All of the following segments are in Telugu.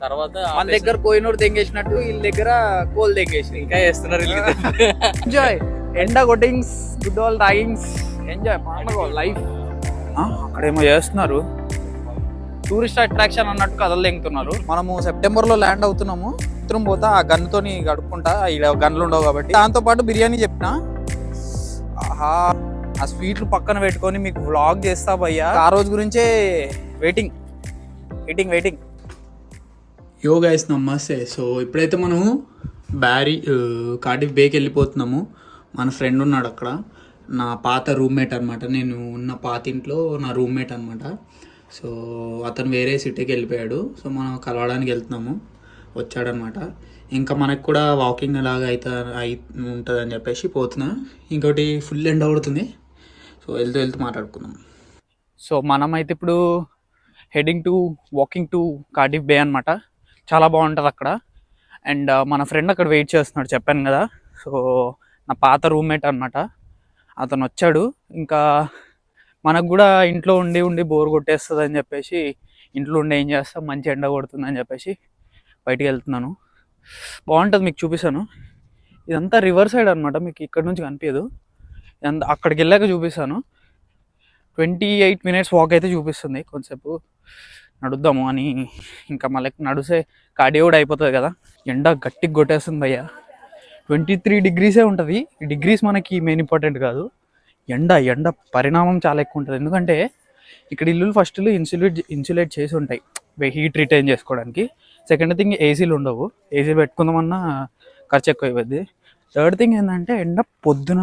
తర్వాత మన దగ్గర కోయినూరు తెంగేసినట్టు వీళ్ళ దగ్గర కోల్ తెంగేసి ఇంకా చేస్తున్నారు ఎంజాయ్. ఎండ కొట్టింగ్స్, గుడ్ ఆల్ టాగింగ్స్, ఎంజాయ్ పండుగ లైఫ్. అక్కడేమో చేస్తున్నారు, టూరిస్ట్ అట్రాక్షన్ అన్నట్టు కథలు తెంగుతున్నారు. మనము సెప్టెంబర్లో ల్యాండ్ అవుతున్నాము. ఇద్దరం పోతా ఆ గన్నుతోని గడుపుకుంటా, ఇక్కడ గన్నులు ఉండవు కాబట్టి. దాంతో పాటు బిర్యానీ చెప్పిన, ఆహా ఆ స్వీట్లు పక్కన పెట్టుకొని మీకు వ్లాగ్ చేస్తా భయ్యా. ఆ రోజు గురించే వెయిటింగ్ వెయిటింగ్ వెయిటింగ్. యో గైస్ నమస్తే. సో ఇప్పుడైతే మనము కార్డిఫ్ బేకి వెళ్ళిపోతున్నాము. మన ఫ్రెండ్ ఉన్నాడు అక్కడ, నా పాత రూమ్మేట్ అనమాట. నేను ఉన్న పాత ఇంట్లో నా రూమ్మేట్ అనమాట. సో అతను వేరే సిటీకి వెళ్ళిపోయాడు. సో మనం కలవడానికి వెళ్తున్నాము, వచ్చాడనమాట. ఇంకా మనకు కూడా వాకింగ్ అలాగా అయి ఉంటుంది అని చెప్పేసి పోతున్నా. ఇంకోటి ఫుల్ ఎండ పడుతుంది. సో వెళ్తూ మాట్లాడుకుందాం. సో మనమైతే ఇప్పుడు heading to walking to Cardiff Bay అనమాట. చాలా బాగుంటుంది అక్కడ. అండ్ మన ఫ్రెండ్ అక్కడ వెయిట్ చేస్తున్నాడు, చెప్పాను కదా. సో నా పాత రూమ్మేట్ అనమాట, అతను వచ్చాడు. ఇంకా మనకు కూడా ఇంట్లో ఉండి బోర్ కొట్టేస్తుంది అని చెప్పేసి, ఇంట్లో ఉండి ఏం చేస్తాం, మంచి ఎండ కొడుతుంది అని చెప్పేసి బయటికి వెళ్తున్నాను. బాగుంటుంది, మీకు చూపిస్తాను. ఇదంతా రివర్ సైడ్ అనమాట, మీకు ఇక్కడ నుంచి కనిపించదు. అక్కడికి వెళ్ళాక చూపిస్తాను. 28 minutes వాక్ అయితే చూపిస్తుంది. కొంచెంసేపు నడుద్దాము అని, ఇంకా మళ్ళీ నడిసే కార్డియో కూడా అయిపోతుంది కదా. ఎండ గట్టిగా కొట్టేస్తుంది భయ్య. 23 degrees ఉంటుంది. డిగ్రీస్ మనకి మెయిన్ ఇంపార్టెంట్ కాదు, ఎండ పరిణామం చాలా ఎక్కువ ఉంటుంది. ఎందుకంటే ఇక్కడ ఇల్లులు ఫస్ట్ ఇన్సులేట్ చేసి ఉంటాయి హీట్ రిటైన్ చేసుకోవడానికి. సెకండ్ థింగ్ ఏసీలు ఉండవు, ఏసీలు పెట్టుకుందామన్నా ఖర్చు ఎక్కువ అయిపోద్ది. థర్డ్ థింగ్ ఏంటంటే ఎండ పొద్దున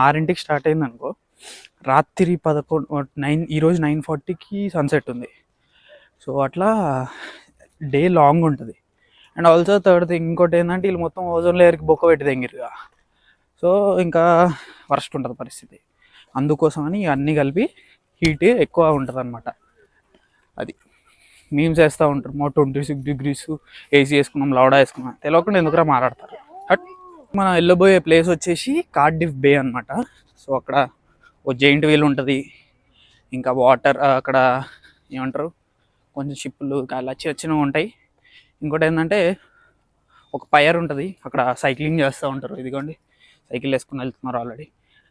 6 స్టార్ట్ అయింది అనుకో, రాత్రి 9, ఈరోజు 9:40కి సన్సెట్ ఉంది. సో అట్లా డే లాంగ్ ఉంటుంది. అండ్ ఆల్సో థర్డ్ థింగ్ ఇంకోటి ఏంటంటే వీళ్ళు మొత్తం ఓజోన్ లేయర్కి బొక్క పెట్టి తెంగిరుగా. సో ఇంకా వర్స్ట్ ఉంటుంది పరిస్థితి. అందుకోసమని అన్నీ కలిపి హీట్ ఎక్కువ ఉంటుంది అనమాట. అది మీమ్స్ వేస్తూ ఉంటారు, 26 degrees ఏసీ వేసుకున్నాం, లౌడా వేసుకున్నాం, తెలియకుండా ఎందుకురా మాట్లాడతారు. బట్ మనం వెళ్ళబోయే ప్లేస్ వచ్చేసి కార్డిఫ్ బే అనమాట. సో అక్కడ ఓ జైంట్ వీల్ ఉంటుంది, ఇంకా వాటర్ అక్కడ ఏమంటారు కొంచెం షిప్పులు అలా చిన్నగా ఉంటాయి. ఇంకోటి ఏంటంటే ఒక పైర్ ఉంటుంది, అక్కడ సైక్లింగ్ చేస్తూ ఉంటారు. ఇదిగోండి సైకిల్ వేసుకుని వెళ్తున్నారు ఆల్రెడీ.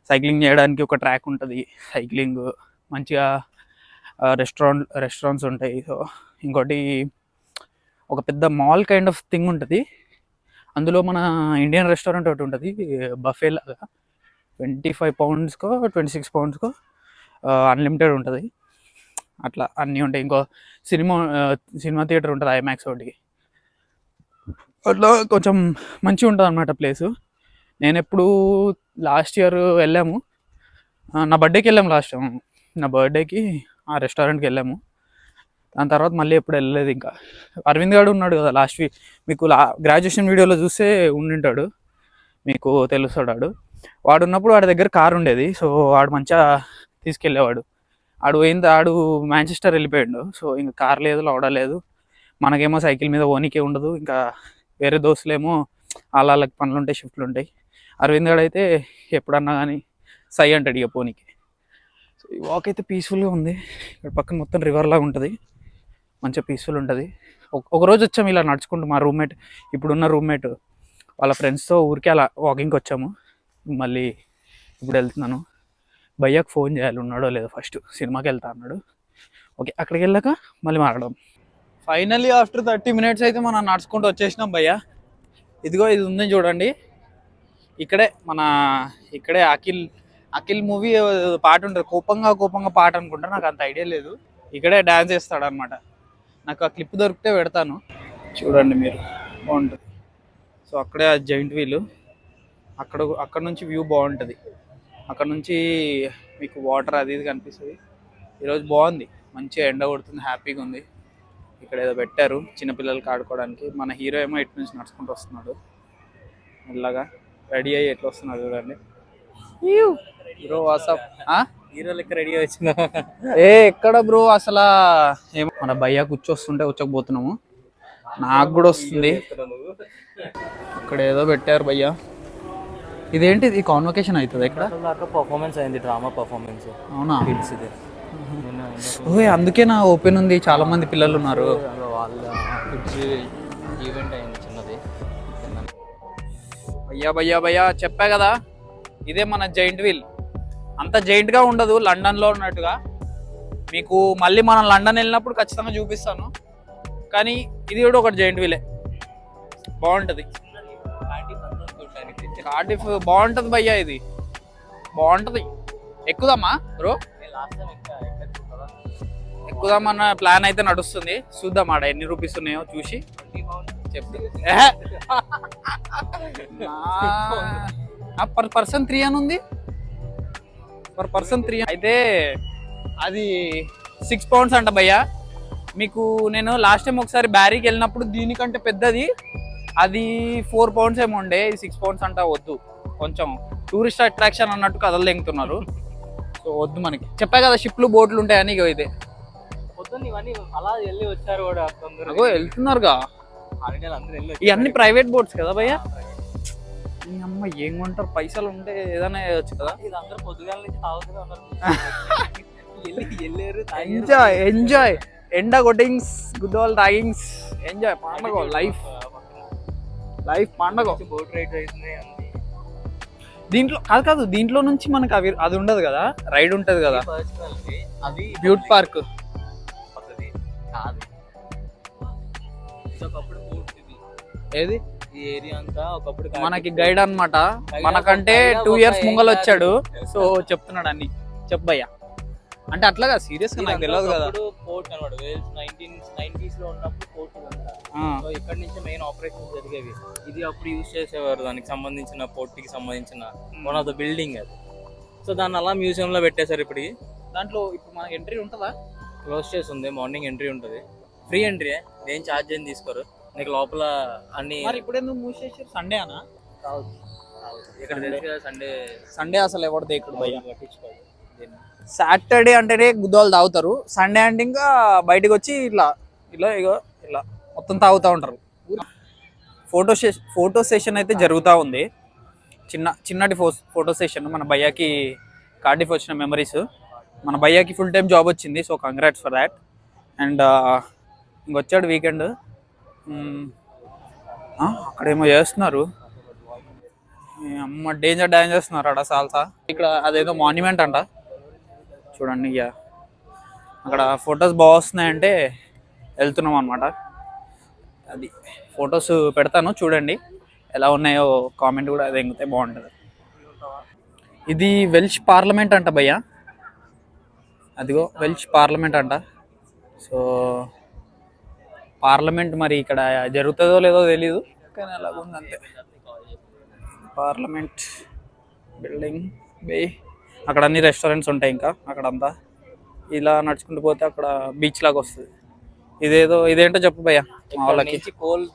సైక్లింగ్ చేయడానికి ఒక ట్రాక్ ఉంటుంది, సైక్లింగ్ మంచిగా రెస్టారెంట్స్ ఉంటాయి. సో ఇంకోటి ఒక పెద్ద మాల్ కైండ్ ఆఫ్ థింగ్ ఉంటుంది. అందులో మన ఇండియన్ రెస్టారెంట్ ఒకటి ఉంటుంది, బఫే లాగా. 25 poundsకో 26 poundsకో అన్లిమిటెడ్ ఉంటుంది. అట్లా అన్నీ ఉంటాయి. ఇంకో సినిమా థియేటర్ ఉంటుంది, ఐమాక్స్ ఒకటి. అట్లా కొంచెం మంచిగా ఉంటుంది అన్నమాట ప్లేసు. నేను ఎప్పుడు లాస్ట్ ఇయర్ వెళ్ళాము, నా బర్త్డేకి వెళ్ళాము. నా బర్త్డేకి ఆ రెస్టారెంట్కి వెళ్ళాము. దాని తర్వాత మళ్ళీ ఎప్పుడు వెళ్ళలేదు. ఇంకా అరవింద్ గారు ఉన్నాడు కదా లాస్ట్ వీక్, మీకు గ్రాడ్యుయేషన్ వీడియోలో చూస్తే ఉండింటాడు, మీకు తెలుస్తాడు. వాడు ఉన్నప్పుడు వాడి దగ్గర కారు ఉండేది. సో వాడు మంచిగా తీసుకెళ్ళేవాడు. ఆడు మాంచెస్టర్ వెళ్ళిపోయాడు. సో ఇంకా కార్ లేదు, లౌడా లేదు. మనకేమో సైకిల్ మీద ఓనికే ఉండదు. ఇంకా వేరే దోస్తులేమో వాళ్ళకి పనులు ఉంటాయి, షిఫ్ట్లు ఉంటాయి. అరవింద్ గారు అయితే ఎప్పుడన్నా కానీ సై అంటాడు ఇక పోనీకి. సో ఈ వాక్ అయితే పీస్ఫుల్గా ఉంది. ఇక్కడ పక్కన మొత్తం రివర్ లాగా ఉంటుంది, మంచిగా పీస్ఫుల్ ఉంటుంది. ఒకరోజు వచ్చాము ఇలా నడుచుకుంటూ, మా రూమ్మేట్, ఇప్పుడున్న రూమ్మేట్ వాళ్ళ ఫ్రెండ్స్తో ఊరికే అలా వాకింగ్కి వచ్చాము. మళ్ళీ ఇప్పుడు వెళ్తున్నాను. భయ్యాకు ఫోన్ చేయాలి, ఉన్నాడో లేదో. ఫస్ట్ సినిమాకి వెళ్తా అన్నాడు. ఓకే, అక్కడికి వెళ్ళాక మళ్ళీ మాట్లాడదాం. ఫైనల్లీ ఆఫ్టర్ 30 minutes అయితే మనం నడుచుకుంటూ వచ్చేసినాం భయ్యా. ఇదిగో ఇది ఉందని చూడండి, ఇక్కడే అఖిల్ మూవీ పాట ఉంటుంది, కోపంగా పాట అనుకుంటా, నాకు అంత ఐడియా లేదు. ఇక్కడే డ్యాన్స్ చేస్తాడు అనమాట. నాకు ఆ క్లిప్ దొరికితే పెడతాను, చూడండి మీరు, బాగుంటుంది. సో అక్కడే ఆ జైంట్ వీల్, అక్కడ నుంచి వ్యూ బాగుంటుంది. అక్కడ నుంచి మీకు వాటర్ అది ఇది కనిపిస్తుంది. ఈరోజు బాగుంది, మంచిగా ఎండ కొడుతుంది, హ్యాపీగా ఉంది. ఇక్కడ ఏదో పెట్టారు చిన్నపిల్లలకి ఆడుకోవడానికి. మన హీరో ఏమో ఇటు నుంచి నడుచుకుంటూ వస్తున్నాడు మెల్లగా, రెడీ అయ్యి ఎట్లా వస్తున్నాడు చూడండి. బ్రో వాట్సాప్, హీరో లెక్క రెడీ వచ్చిందా? ఎక్కడ బ్రో అసలు ఏమో, మన భయ్యా కూర్చోకపోతున్నాము. నాకు కూడా వస్తుంది. అక్కడ ఏదో పెట్టారు భయ్యా, ఇదేంటి, ఇది కాన్వకేషన్ అవుతుంది ఇక్కడ. పర్ఫార్మెన్స్ అయింది, డ్రామా పర్ఫార్మెన్స్. అవునా? ఇది ఓహే, అందుకే నా ఓపెన్ ఉంది, చాలా మంది పిల్లలు ఉన్నారు. వాళ్ళ కిడ్స్ ఈవెంట్ అయింది చిన్నది. భయ్యా చెప్పా కదా, ఇదే మన జైంట్ వీల్. అంత జైంట్గా ఉండదు లండన్లో ఉన్నట్టుగా. మీకు మళ్ళీ మనం లండన్ వెళ్ళినప్పుడు ఖచ్చితంగా చూపిస్తాను. కానీ ఇది కూడా ఒకటి జైంట్ వీలే, బాగుంటుంది. కార్డిఫ్ బాగుంటుంది భయ్యా, ఇది బాగుంటుంది. ఎక్కుదామా బ్రో? ఎక్కుదామన్న ప్లాన్ అయితే నడుస్తుంది. చూద్దాం ఆడ ఎన్ని రూపీస్ ఉన్నాయో చూసి చెప్తా. పర్ పర్సన్ 3 అని ఉంది. పర్ పర్సన్ 3 అయితే అది 6 పౌండ్స్ అంట భయ్యా. మీకు నేను లాస్ట్ టైం ఒకసారి బ్యారీకి వెళ్ళినప్పుడు దీనికంటే పెద్దది అది 4 పౌండ్స్ ఏమో ఉండే. 6 పౌండ్స్ అంట వద్దు, కొంచెం టూరిస్ట్ అట్రాక్షన్ అన్నట్టు కథలు లెంగుతున్నారు. సో వద్దు మనకి. చెప్పా కదా షిప్లు బోట్లు ఉంటాయని. ఇక ఇదే ఇవన్నీ అలా వెళ్ళి వచ్చారు కూడా అగో వెళ్తున్నారుగా. ఇవన్నీ ప్రైవేట్ బోట్స్ కదా భయ్యా. ఈ అమ్మ ఏం కొంటారు, పైసలు ఉంటే ఏదైనా వేయచ్చు కదా. ఇది అందరూ పొద్దుగాల నుంచి తాగుతూనే ఉన్నారు. ఎంజాయ్ ఎంజాయ్, ఎండ కొట్టింగ్స్, గుడ్ ఆల్ తాగింగ్స్, ఎంజాయ్ పండగ, లైఫ్ పండగ. బోట్ రైడ్ అవుతుంది దీంట్లో కాదు దీంట్లో నుంచి మనకి అది ఉండదు కదా, రైడ్ ఉంటది కదా. అది బ్యూట్ పార్క్ కాదు, ఒకప్పుడు ఏది ఈ ఏరియా అంతా ఒకప్పుడు మనకి గైడ్ అన్నమాట. మనకంటే 2 years ముంగలు వచ్చాడు. సో చెప్తున్నాడు అన్ని. చెప్పయ్యా అంటే అట్లాగా సీరియస్ గా నాకు తెలియదు కదా. పోర్ట్ అనమాట, వేల్స్ 1990s లో ఉన్నప్పుడు పోర్ట్ ఉందంట. సో ఇక్కడ నుంచి మెయిన్ ఆపరేషన్ జరిగేవి. ఇది అప్పుడు యూజ్ చేసేవారు, దానికి సంబంధించిన పోర్ట్ కి సంబంధించిన వన్ ఆఫ్ ద బిల్డింగ్ అది. సో దాన్ని అలా మ్యూజియం లో పెట్టేశారు. ఇప్పుడు దాంట్లో ఇప్పుడు మనకి ఎంట్రీ ఉంటుందా? క్లోజ్ చేసి ఉంది, మార్నింగ్ ఎంట్రీ ఉంటుంది. ఫ్రీ ఎంట్రీ, ఏం ఛార్జ్ ఏం తీసుకోరు. నీకు లోపల అన్ని. మరి ఇప్పుడు ఎందుకు మూసేసారు? సండే అనా? ఇక్కడ తెలుసు కదా సండే అసలు ఎవరు దేకుడు భయ్యా. సాటర్డే అంటేనే గుద్దాలు తాగుతారు, సండే అంటే ఇంకా బయటకు వచ్చి ఇట్లా ఇట్లా ఇగో ఇలా మొత్తం తాగుతూ ఉంటారు. ఫోటో సెషన్ అయితే జరుగుతూ ఉంది. చిన్నటి ఫోటో సెషన్. మన భయ్యాకి కార్డిఫ్ వచ్చిన మెమరీస్. మన భయ్యాకి ఫుల్ టైం జాబ్ వచ్చింది. So congrats for that. And ఇంకొచ్చాడు వీకెండ్. అక్కడేమో చేస్తున్నారు, అమ్మ డేంజర్ డాన్స్ చేస్తున్నారు అక్కడ సాల్సా. ఇక్కడ అదేదో మాన్యుమెంట్ అంట చూడండి. ఇక అక్కడ ఫొటోస్ బాగా వస్తున్నాయంటే వెళ్తున్నాం అనమాట. అది ఫొటోస్ పెడతాను చూడండి, ఎలా ఉన్నాయో కామెంట్ కూడా అది ఎంగితే బాగుంటుంది. ఇది వెల్ష్ పార్లమెంట్ అంట భయ్యా. అదిగో వెల్ష్ పార్లమెంట్ అంట. సో పార్లమెంట్ మరి ఇక్కడ జరుగుతుందో లేదో తెలీదు, కానీ అలాగ ఉంది అంతే. పార్లమెంట్ బిల్డింగ్ బే. అక్కడ అన్ని రెస్టారెంట్స్ ఉంటాయి. ఇంకా అక్కడంతా ఇలా నడుచుకుంటూ పోతే అక్కడ బీచ్ లాగా వస్తుంది. ఇదేంటో చెప్పు భయ్యా. మా వాళ్ళకి కోల్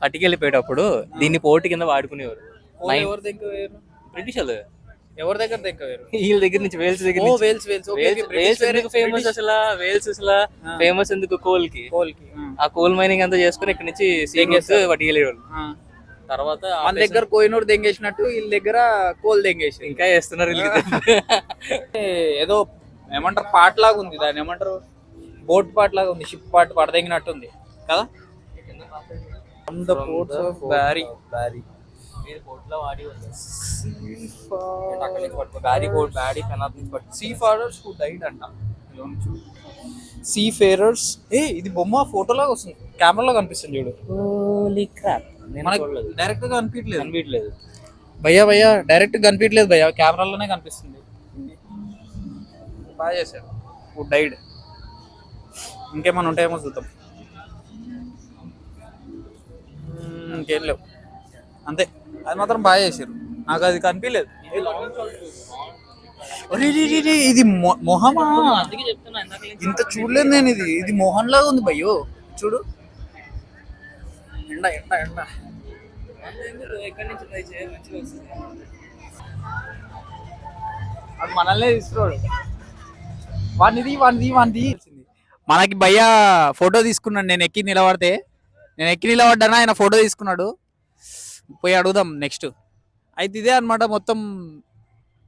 పట్టుకెళ్ళిపోయేటప్పుడు దీన్ని పోర్ట్ కింద వాడుకునేవారు. బ్రిటిష్ వాళ్ళు ఎవరి దగ్గర దగ్గర వీళ్ళ దగ్గర నుంచి, వేల్స్ దగ్గర నుంచి. వేల్స్ ఎందుకు ఫేమస్ అసలు? వేల్స్ అసలు ఫేమస్ ఎందుకు? కోల్ కి. ఆ కోల్ మైనింగ్ అంతా చేసుకుని ఇక్కడ నుంచి పట్టుకెళ్ళేవాళ్ళు. తర్వాత మన దగ్గర కోహినూర్ దెంగేసినట్టు వీళ్ళ దగ్గర కోల్ దెంగేసి ఇంకా వేస్తున్నారు. ఏదో ఏమంటారు పార్ట్ లాగా ఉంది, దాన్ని ఏమంటారు బోట్ పార్ట్ లాగా ఉంది, షిప్ పార్ట్ పడదెంగినట్టు ఉంది కదా. సీ ఫేరర్స్. ఇది బొమ్మ ఫోటోలాగా వస్తుంది, కెమెరాలో కనిపిస్తుంది చూడు. డైరెక్ట్ గా కనిపించలేదు భయ్యా డైరెక్ట్ కనిపించలేదు భయ్యా, కెమెరాలోనే కనిపిస్తుంది. బాగా చేశాడు. Food died. ఇంకేమైనా ఉంటాయేమో చూద్దాం. ఇంకేం లేవు అంతే. అది మాత్రం బాగా చేశారు, నాకు అది కనిపించలేదు. ఇది మొహమా? ఇంత చూడలేదు నేను. ఇది మొహన్ లాగా ఉంది భయ్యో, చూడు. ఎండ ఎండ ఎండ అది మనల్నే తీసుకురాడు. వాడిది మనకి భయ్యా ఫోటో తీసుకున్నాడు. నేను ఎక్కి నిలబడ్డాను, ఆయన ఫోటో తీసుకున్నాడు. పోయి అడుగుదాం నెక్స్ట్. అయితే ఇదే అనమాట మొత్తం.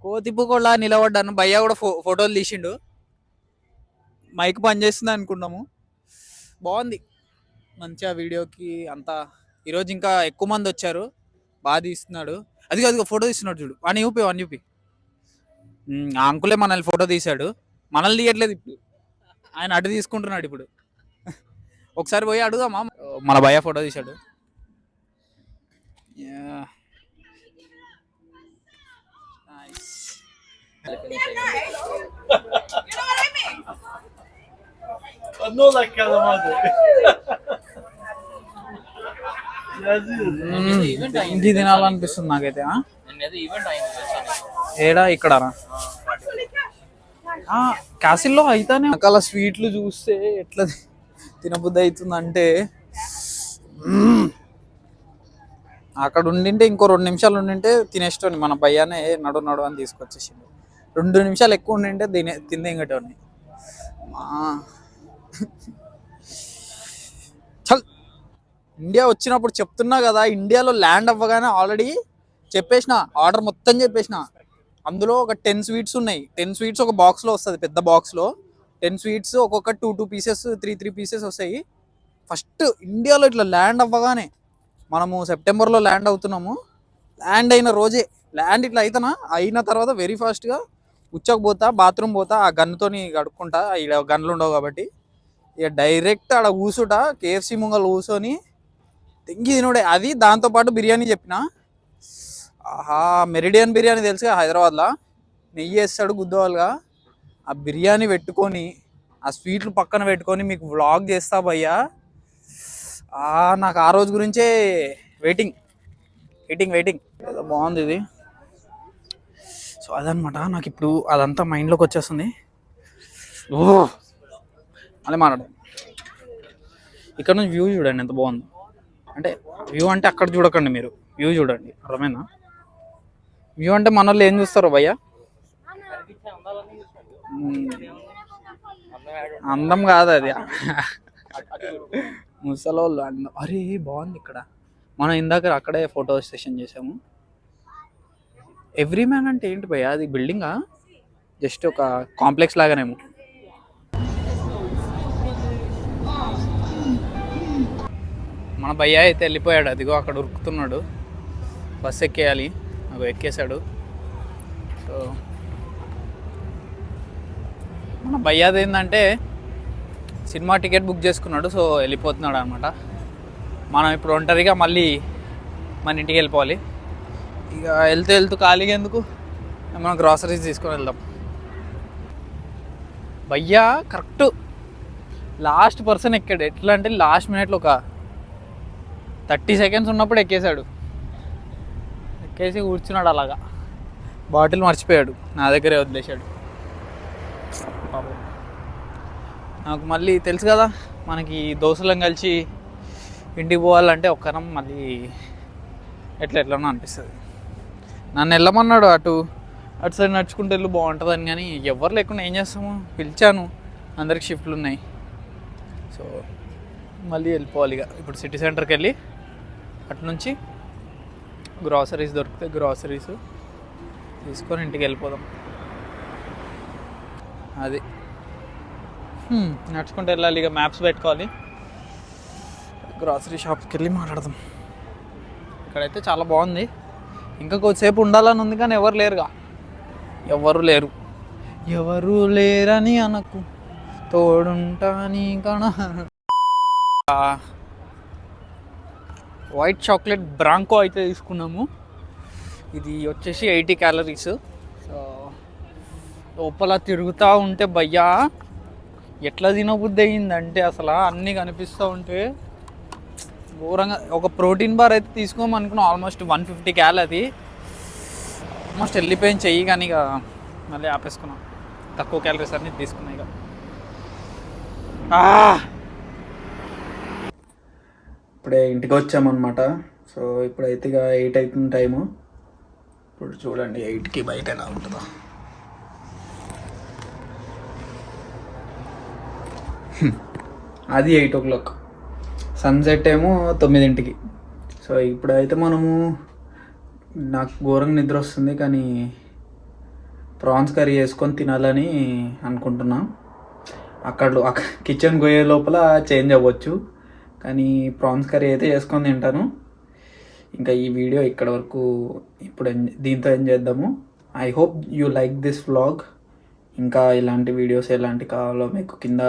కోతిప్పుకోలా నిలబడ్డాను. భయ్యా కూడా ఫోటోలు తీసిండు. మైక్ పనిచేస్తుంది అనుకున్నాము. బాగుంది. మంచిగా వీడియోకి అంతా. ఈరోజు ఇంకా ఎక్కువ మంది వచ్చారు, బాగా తీస్తున్నాడు. అదిగో ఫోటో తీస్తున్నాడు చూడు, వాడిని చూపి. ఆ అంకులే మనల్ని ఫోటో తీశాడు, మనల్ని తీయట్లేదు ఇప్పుడు, ఆయన అటు తీసుకుంటున్నాడు ఇప్పుడు. ఒకసారి పోయి అడుగుదామా, మన భయ్య ఫోటో తీశాడు. ఇంటి తినాలనిపిస్తుంది నాకైతే. ఏడా ఇక్కడ క్యాసిల్లో అయితేనే రకాల స్వీట్లు చూస్తే ఎట్లా తినబుద్ధి అవుతుందంటే, అక్కడ ఉండింటే ఇంకో 2 నిమిషాలు ఉండింటే తినేసేటోని. మన భయ్యానే నడు అని తీసుకొచ్చేసిండు. 2 నిమిషాలు ఎక్కువ ఉండింటే తిందేంగటోని. చల్, ఇండియా వచ్చినప్పుడు చెప్తున్నా కదా, ఇండియాలో ల్యాండ్ అవ్వగానే ఆల్రెడీ చెప్పేసిన, ఆర్డర్ మొత్తం చెప్పేసిన. అందులో ఒక 10 స్వీట్స్ ఉన్నాయి. 10 స్వీట్స్ ఒక బాక్స్లో వస్తుంది, పెద్ద బాక్స్లో 10 స్వీట్స్, ఒక్కొక్క 2 పీసెస్ 3 పీసెస్ వస్తాయి. ఫస్ట్ ఇండియాలో ఇట్లా ల్యాండ్ అవ్వగానే, మనము సెప్టెంబర్లో ల్యాండ్ అవుతున్నాము, ల్యాండ్ అయిన రోజే ల్యాండ్ ఇట్లా అయిన తర్వాత వెరీ ఫాస్ట్గా ఉచ్చకపోతా, బాత్రూమ్ పోతా, ఆ గన్నుతోని కడుక్కుంటా, ఇలా గన్నులు ఉండవు కాబట్టి, ఇక డైరెక్ట్ ఆడ కూసుట, KFC ముంగలు కూర్చొని తెంగి తినుడే. అది దాంతోపాటు బిర్యానీ చెప్పిన. ఆహా, మెరిడియన్ బిర్యానీ తెలుసుగా హైదరాబాద్లో, నెయ్యి వేస్తాడు గుద్దవాళ్ళుగా. ఆ బిర్యానీ పెట్టుకొని, ఆ స్వీట్లు పక్కన పెట్టుకొని మీకు వ్లాగ్ చేస్తా భయ్యా. నాకు ఆ రోజు గురించే వెయిటింగ్. ఏదో బాగుంది ఇది. సో అదనమాట, నాకు ఇప్పుడు అదంతా మైండ్లోకి వచ్చేస్తుంది. అదే మాట్లాడు. ఇక్కడ నుంచి వ్యూ చూడండి ఎంత బాగుంది. అంటే వ్యూ అంటే అక్కడ చూడకండి, మీరు వ్యూ చూడండి, అర్థమైనా? వ్యూ అంటే మన వాళ్ళు ఏం చూస్తారు భయ్యా? అందం కాదు అది, ముసలోళ్ళు అందం. అరే బాగుంది ఇక్కడ. మనం ఇందాక అక్కడే ఫోటో సెషన్ చేసాము. ఎవ్రీ మ్యాన్ అంటే ఏంటి భయ్యా? అది బిల్డింగా, జస్ట్ ఒక కాంప్లెక్స్ లాగానేమో. మన భయ్యా అయితే వెళ్ళిపోయాడు, అదిగో అక్కడ ఉరుకుతున్నాడు. బస్ ఎక్కేయాలి, అగో ఎక్కేశాడు. సో మన భయ్యాది ఏంటంటే సినిమా టికెట్ బుక్ చేసుకున్నాడు, సో వెళ్ళిపోతున్నాడు అనమాట. మనం ఇప్పుడు ఒంటరిగా మళ్ళీ మన ఇంటికి వెళ్ళిపోవాలి. ఇక వెళ్తూ ఖాళీగా ఎందుకు, మనం గ్రాసరీస్ తీసుకొని వెళ్దాం. భయ్యా కరెక్ట్ లాస్ట్ పర్సన్ ఎక్కాడు. ఎట్లా అంటే లాస్ట్ మినిట్లో ఒక 30 సెకండ్స్ ఉన్నప్పుడు ఎక్కేశాడు. ఎక్కేసి కూర్చున్నాడు అలాగా. బాటిల్ మర్చిపోయాడు, నా దగ్గరే వదిలేశాడు. నాకు మళ్ళీ తెలుసు కదా, మనకి దోస్తులం కలిసి ఇంటికి పోవాలంటే ఒక్కరం మళ్ళీ ఎట్లనో అనిపిస్తుంది. నన్ను వెళ్ళమన్నాడు అటు సైడ్ నడుచుకుంటూ వెళ్ళు బాగుంటుందని, కానీ ఎవరు లేకుండా ఏం చేస్తాము. పిలిచాను, అందరికి షిఫ్ట్లు ఉన్నాయి. సో మళ్ళీ వెళ్ళిపోవాలి ఇక. ఇప్పుడు సిటీ సెంటర్కి వెళ్ళి అటు నుంచి గ్రాసరీస్ దొరికితే గ్రాసరీస్ తీసుకొని ఇంటికి వెళ్ళిపోదాం. అది నడుచుకుంటూ వెళ్ళాలి ఇక. మ్యాప్స్ పెట్టుకోవాలి, గ్రాసరీ షాప్కి వెళ్ళి మాట్లాడదాం. ఇక్కడైతే చాలా బాగుంది. ఇంకా కొద్దిసేపు ఉండాలని ఉంది, కానీ ఎవరు లేరుగా. ఎవరు లేరని అనకు, తోడుంటా నీ కణ. వైట్ చాక్లెట్ బ్రాంకో అయితే తీసుకున్నాము. ఇది వచ్చేసి 80 క్యాలరీస్. సో లోపల తిరుగుతూ ఉంటే భయ్యా ఎట్లా తినబుద్ధి అయ్యిందంటే, అసలు అన్నీ కనిపిస్తూ ఉంటే ఘోరంగా. ఒక ప్రోటీన్ బార్ అయితే తీసుకోమనుకున్నాం, ఆల్మోస్ట్ 150 క్యాల్. అది ఆల్మోస్ట్ వెళ్ళిపోయింది చెయ్యి, కానీ ఇక మళ్ళీ ఆపేసుకున్నాం. తక్కువ క్యాలరీస్ అన్నీ తీసుకున్నాయి ఇక. ఇప్పుడే ఇంటికి వచ్చామన్నమాట. సో ఇప్పుడైతే ఇక 8 అవుతుంది టైము. ఇప్పుడు చూడండి 8కి బయట ఎలా ఉంటుందో. అది 8 o'clock, సన్సెట్ ఏమో 9ంటికి. సో ఇప్పుడైతే మనము, నాకు ఘోరంగా నిద్ర వస్తుంది, కానీ ప్రాన్స్ కర్రీ వేసుకొని తినాలని అనుకుంటున్నా. కిచెన్ పోయే లోపల చేంజ్ అవ్వచ్చు. కానీ ప్రాన్స్ కర్రీ అయితే చేసుకొని తింటాను. ఇంకా ఈ వీడియో ఇక్కడ వరకు ఇప్పుడు దీంతో ఎండ్ చేద్దాము. I hope you like this vlog. ఇంకా ఇలాంటి వీడియోస్ ఎలాంటి కావాలో మీకు కింద